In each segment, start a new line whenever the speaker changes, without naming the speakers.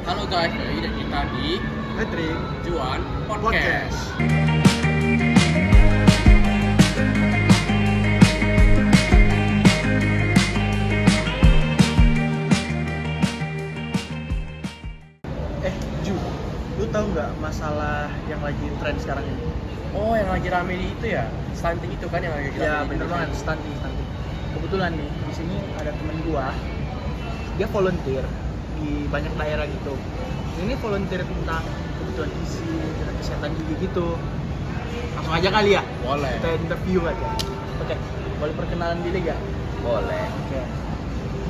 Halo guys, jadi kita di
Patrick
Juan
Podcast.
Podcast.
Ju, lu tahu nggak masalah yang lagi tren sekarang ini?
Oh, yang lagi rame di itu ya? Stunting itu kan yang lagi rame
Ya
di
bener
Indonesia.
banget, stunting. Kebetulan nih di sini ada temen gua, dia volunteer di banyak daerah gitu. Ini volunteer tentang kebutuhan gizi, tentang kesehatan gigi gitu. Langsung aja kali ya,
Boleh.
kita interview aja. Oke, boleh perkenalan diri gak?
Boleh.
Oke.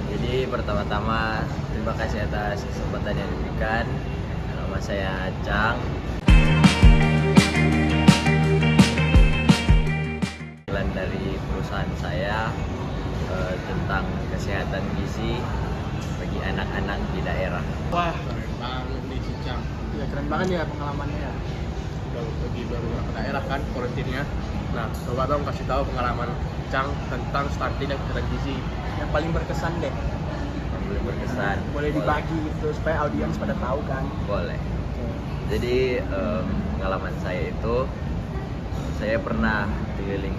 Jadi pertama-tama terima kasih atas kesempatan yang diberikan. Nama saya Cang. Iklan dari perusahaan saya tentang kesehatan gizi bagi anak-anak di daerah.
Wah,
Keren banget nih si Cang.
ya keren banget ya pengalamannya ya.
Udah pergi beberapa daerah kan volunteernya. Nah, coba dong kasih tahu pengalaman Cang tentang stunting dan kesehatan gizi.
Yang paling berkesan deh.
Yang boleh berkesan.
Boleh dibagi gitu supaya audiens pada tahu kan.
Boleh.
Oke.
Jadi pengalaman saya itu, saya pernah keliling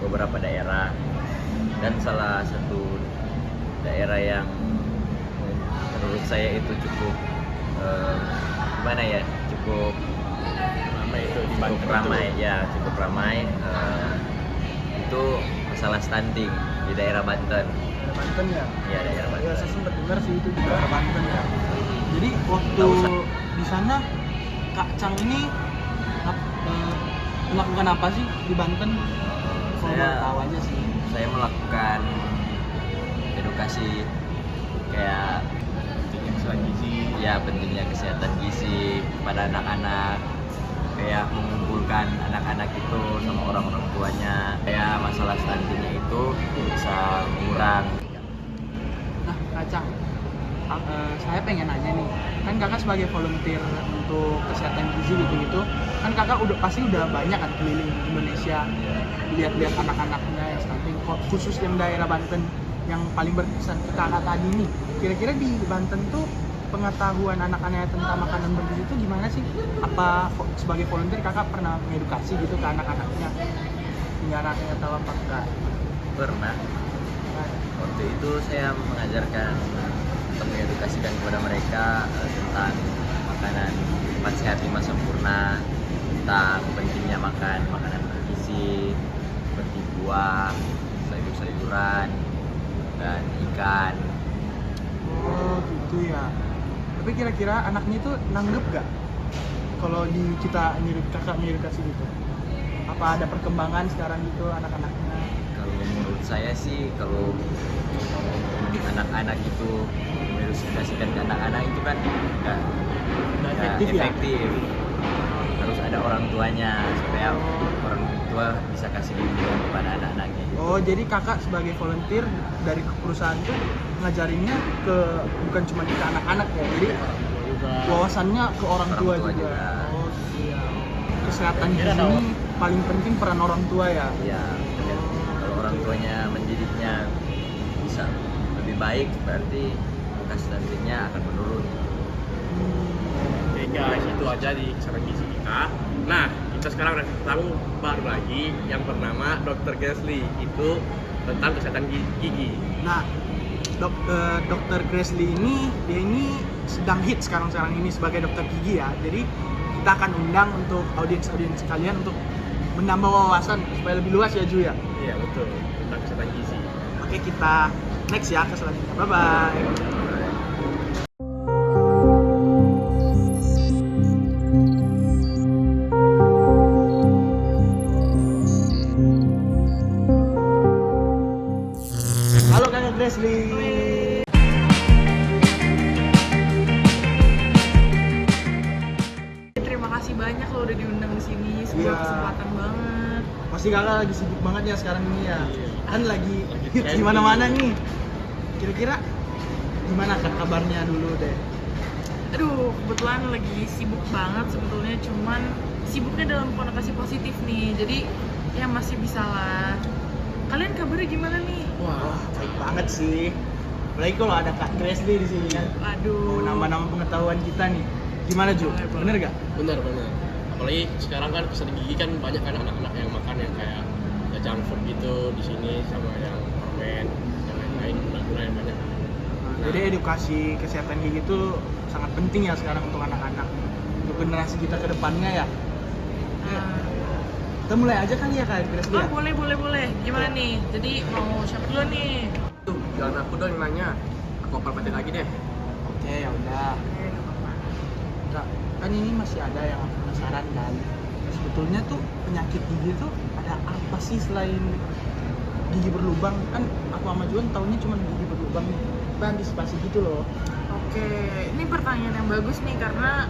beberapa daerah, dan salah satu daerah yang menurut saya itu cukup gimana ya, cukup
Ramai itu di
cukup
Banten
ramai
itu.
ya, cukup ramai, itu masalah stunting di daerah Banten.
Banten ya.
Ya, daerah
Ya,
Banten.
saya sempat dengar sih itu di daerah Banten ya. Jadi waktu
Nggak usah.
di sana Kak Cang ini melakukan apa sih di Banten? Kalau
Saya
boleh tahu aja sih.
saya melakukan edukasi kayak
Pentingnya kesehatan gizi.
ya pentingnya kesehatan gizi pada anak-anak, kayak mengumpulkan anak-anak itu sama orang-orang tuanya, kayak masalah stuntingnya itu bisa mengurang.
Nah, Kak Cang, saya pengen nanya nih, kan kakak sebagai volunteer untuk kesehatan gizi gitu-gitu, kan kakak pasti udah banyak kan keliling Indonesia, lihat-lihat anak-anaknya yang stunting, khusus yang daerah Banten yang paling berkesan ke kakak tadi nih. Kira-kira di Banten tuh pengetahuan anak-anaknya tentang makanan bergizi itu gimana sih? Apa sebagai volunteer kakak pernah mengedukasi gitu ke anak-anaknya? Hingga anaknya tahu apa enggak?
Pernah waktu itu saya mengajarkan atau mengedukasikan kepada mereka tentang makanan 4 sehat 5 sempurna, tentang pentingnya makan makanan bergizi seperti buah, sayur-sayuran, dan ikan.
Oh gitu ya. Tapi kira-kira anaknya itu nanggep gak? Kalau di kita kakak ngedukasi gitu. Apa ada perkembangan sekarang gitu anak-anaknya?
Kalau menurut saya sih, kalau anak-anak itu mengedukasikan ke anak-anak itu kan nggak
Efektif ya?
efektif. Harus ada orang tuanya supaya orang tua bisa kasih bimbingan kepada anak-anaknya.
Oh jadi kakak sebagai volunteer dari perusahaan itu ngajarinnya ke bukan cuma ke anak-anak ya, jadi
Juga.
wawasannya ke orang tua
Orang tua
juga.
juga.
Oh iya. Kesehatan gizi
Kira dong.
ini paling penting peran orang tua ya.
Ya, kalau orang tuanya mendidiknya bisa lebih baik, berarti angka stuntingnya akan menurun.
Oke guys, itu aja di kesehatan gizi kita. Nah, kita sekarang udah tahu baru lagi yang bernama Dr. Gasly, itu tentang kesehatan gigi.
Nah, Dokter Gresley ini dia ini sedang hit sekarang ini sebagai dokter gigi ya. Jadi kita akan undang untuk audiens sekalian untuk menambah wawasan supaya lebih luas ya Ju ya.
Iya betul, tentang kesehatan gizi.
Oke, kita next ya ke selanjutnya. Bye bye. Halo Kakak Gresley.
Terima kasih banyak lo udah diundang di sini. Sebuah
Iya.
kesempatan banget.
Pasti kakak lagi sibuk banget ya sekarang ini ya.
Iya.
Kan lagi hit
trending.
di mana-mana nih. Kira-kira gimana Kak kabarnya dulu deh?
Aduh, kebetulan lagi sibuk banget sebetulnya, cuman sibuknya dalam konotasi positif nih. Jadi ya masih bisa lah. Kalian kabarnya gimana nih?
Wah, baik banget sih. Apalagi kalau ada Kak Kresli di sini kan.
Aduh.
Mau nambah-nambah pengetahuan kita nih. Gimana Ju?
Boleh, boleh.
Bener gak?
Benar. Apalagi sekarang kan kesehatan gigi kan banyak kan anak-anak yang makan yang kayak ya junk food gitu di sini sama yang permen dan lain-lain gula-gula yang banyak.
Jadi edukasi kesehatan gigi itu sangat penting ya sekarang untuk anak-anak, untuk generasi kita ke depannya ya.
Nah,
Kita mulai aja kali ya Kak Kresli
oh
ya?
boleh. Gimana nih? Jadi mau siapa dulu nih?
Tuh, jangan aku dong yang nanya. Aku palpatin lagi deh.
Oke, ya udah. Kak, kan ini masih ada yang aku penasaran kan. Sebetulnya tuh penyakit gigi tuh ada apa sih selain gigi berlubang? Kan aku sama Juan taunya cuma gigi berlubang nih. Kita antisipasi gitu loh.
Oke, ini pertanyaan yang bagus nih karena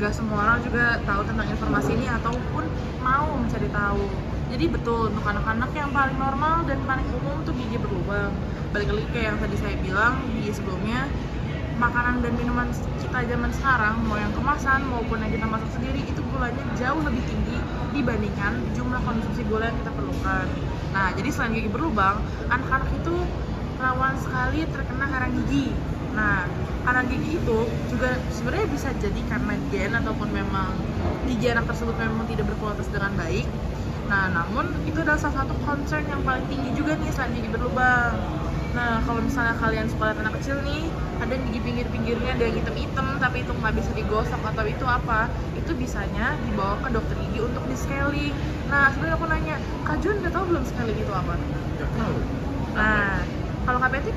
gak semua orang juga tahu tentang informasi ini ataupun mau mencari tahu. Jadi betul untuk anak-anak yang paling normal dan paling umum tuh gigi berlubang. Balik lagi kayak yang tadi saya bilang di sebelumnya, makanan dan minuman kita zaman sekarang mau yang kemasan maupun yang kita masak sendiri itu gulanya jauh lebih tinggi dibandingkan jumlah konsumsi gula yang kita perlukan. Nah, jadi selain gigi berlubang, anak-anak itu rawan sekali terkena karang gigi. Nah, karang gigi itu juga sebenarnya bisa jadi karena gen ataupun memang gigi anak tersebut memang tidak berkualitas dengan baik. Nah, namun itu adalah salah satu concern yang paling tinggi juga nih selain gigi berlubang. Nah, kalau misalnya kalian suka lihat anak kecil nih, ada gigi pinggir-pinggirnya ada yang hitam-hitam tapi itu nggak bisa digosok atau itu apa, itu bisanya dibawa ke dokter gigi untuk di scaling. Nah, sebenarnya aku nanya, Kak Jun udah tahu belum scaling itu apa?
Nggak tahu.
Nah, kalau Kak Betty?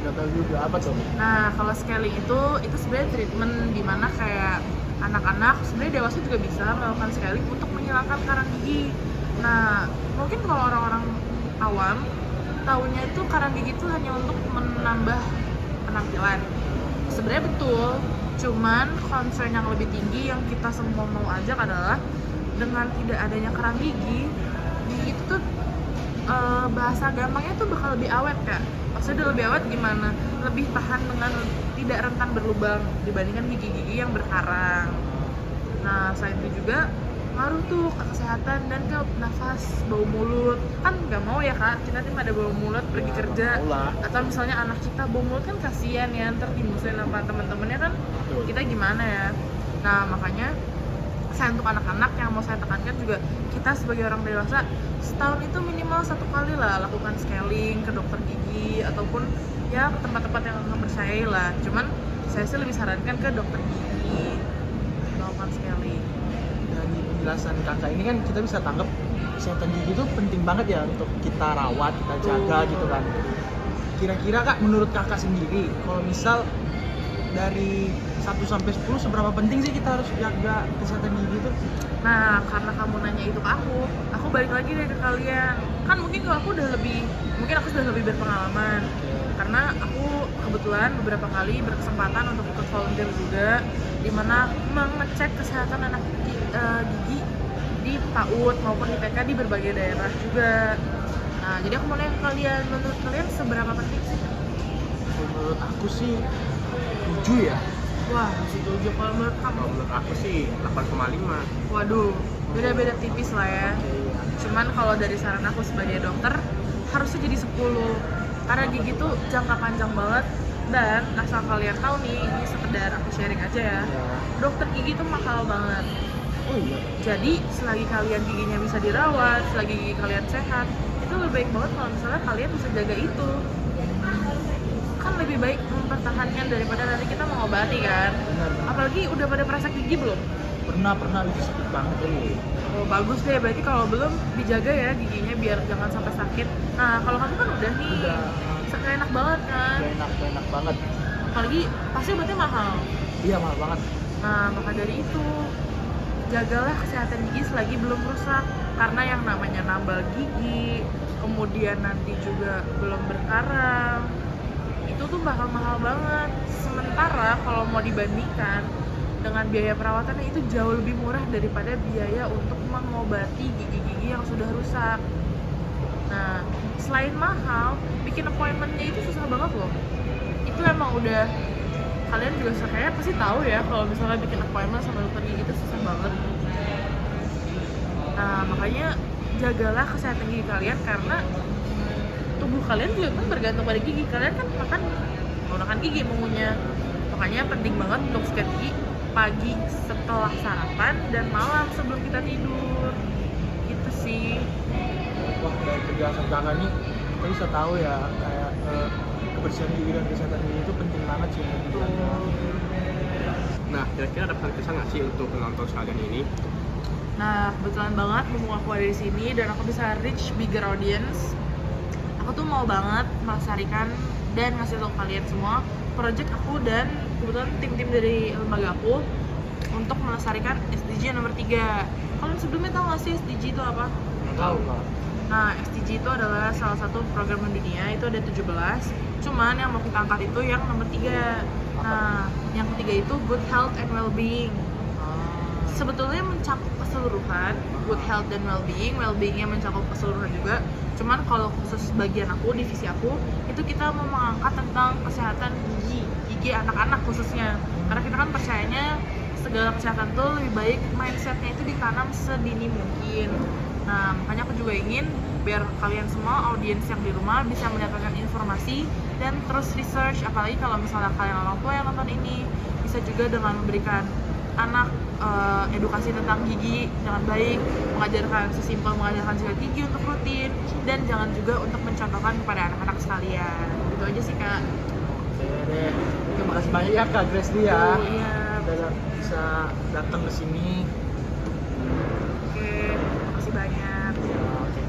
Gak tahu juga apa tuh.
Nah, kalau scaling itu sebenarnya treatment dimana kayak anak-anak, sebenarnya dewasa juga bisa melakukan scaling untuk menghilangkan karang gigi. Nah, mungkin kalau orang-orang awam taunya itu karang gigi itu hanya untuk menambah penampilan. Sebenarnya betul, cuman concern yang lebih tinggi yang kita semua mau ajak adalah dengan tidak adanya karang gigi itu tuh bahasa gampangnya tuh bakal lebih awet Kak. Maksudnya lebih awet gimana? Lebih tahan dengan tidak rentan berlubang dibandingkan gigi-gigi yang berkarang. Nah, selain itu juga ngaruh tuh ke kesehatan dan ke nafas, bau mulut. Kan nggak mau ya Kak, kita tim ada bau mulut pergi kerja. Atau misalnya anak kita bau mulut kan kasihan ya, ntar dimusuhin sama teman-temannya kan kita gimana ya. Nah, makanya saya untuk anak-anak yang mau saya tekankan juga, kita sebagai orang dewasa setahun itu minimal 1 kali lah lakukan scaling ke dokter gigi ataupun ya ke tempat-tempat yang mempercayai lah. Cuman saya sih lebih sarankan ke dokter gigi melakukan scaling.
Dari penjelasan kakak ini kan kita bisa tanggap kesehatan gigi itu penting banget ya untuk kita rawat, kita jaga gitu kan. Kira-kira Kak, menurut kakak sendiri, kalau misal dari 1 sampai 10 seberapa penting sih kita harus jaga kesehatan gigi itu?
Nah, karena kamu nanya itu ke aku balik lagi deh ke kalian. Kan mungkin kalau aku sudah lebih berpengalaman. Karena aku kebetulan beberapa kali berkesempatan untuk ikut volunteer juga, dimana mengecek kesehatan anak gigi di PAUD maupun di TK di berbagai daerah juga. Nah, jadi aku mau nanya ke kalian, menurut kalian seberapa penting sih?
Menurut aku sih 7 ya.
Wah, masih 7. Kalau menurut kamu?
Kalau menurut aku sih 8,5.
Waduh, beda-beda tipis lah ya. Cuman kalau dari saran aku sebagai dokter, harusnya jadi 10. Karena gigi tuh jangka panjang banget. Dan asal kalian tahu nih, ini sekedar aku sharing aja ya. Dokter gigi tuh mahal banget.
Oh iya.
Jadi selagi kalian giginya bisa dirawat, selagi gigi kalian sehat, itu lebih baik banget kalau misalnya kalian bisa jaga itu. Kan lebih baik mempertahankan daripada nanti kita mengobati kan.
Benar.
Apalagi udah pada perasa gigi belum?
Pernah itu sakit banget ini.
Oh, bagus deh, berarti kalau belum dijaga ya giginya biar jangan sampai sakit. Nah, kalau kamu kan udah nih, enak banget kan?
Udah enak banget.
Apalagi pasti obatnya mahal.
Iya, mahal banget.
Nah, maka dari itu jagalah kesehatan gigi selagi belum rusak. Karena yang namanya nambal gigi, kemudian nanti juga belum berkarang, itu tuh bakal mahal banget. Sementara kalau mau dibandingkan dengan biaya perawatannya itu jauh lebih murah daripada biaya untuk mengobati gigi-gigi yang sudah rusak. Nah, selain mahal, bikin appointment-nya itu susah banget loh. Itu emang udah, kalian juga kayaknya pasti tahu ya kalau misalnya bikin appointment sama dokter gigi itu susah banget. Nah, makanya jagalah kesehatan gigi kalian karena tubuh kalian juga kan bergantung pada gigi. Kalian kan makan menggunakan gigi mengunyah. Makanya penting banget untuk sikat gigi pagi setelah sarapan dan malam sebelum kita tidur. Gitu sih.
Wah, dari penjelasan kakak nih kita bisa tahu ya kayak kebersihan gigi dan kesehatan gigi itu penting banget sih.
Nah, kira-kira ada pesan nggak sih untuk penonton sekalian ini?
Nah, kebetulan banget mumpung aku ada di sini dan aku bisa reach bigger audience. Aku tuh mau banget melestarikan dan ngasih tau kalian semua project aku dan kebetulan tim-tim dari lembaga aku untuk melestarikan SDG nomor 3. Kalian sebelumnya tahu nggak sih SDG itu apa?
Tahu Kak.
Nah, SDG itu adalah salah satu program dunia, itu ada 17. Cuman yang mau kita angkat itu yang nomor 3. Nah, yang ketiga itu good health and well-being. Sebetulnya mencakup keseluruhan, good health dan well-beingnya mencakup keseluruhan juga. Cuman kalau khusus bagian aku, divisi aku, itu kita mau mengangkat tentang kesehatan gigi anak-anak khususnya. Karena kita kan percayanya segala kesehatan tuh lebih baik mindsetnya itu ditanam sedini mungkin. Nah, makanya aku juga ingin biar kalian semua audiens yang di rumah bisa mendapatkan informasi dan terus research, apalagi kalau misalnya kalian orang tua yang nonton ini, bisa juga dengan memberikan anak edukasi tentang gigi dengan baik, mengajarkan sesimpel mengajarkan sikat gigi untuk rutin, dan jangan juga untuk mencontohkan kepada anak-anak sekalian. Gitu aja sih Kak.
Oke deh. Terima kasih banyak ya Kak Grace ya.
Oh, iya.
Udah bisa datang ke sini.
Oke, makasih banyak.
Oke.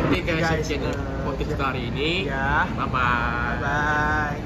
Oke guys,
Guys,
sekian podcast kita hari ini.
Ya.
Bye-bye.
Bye.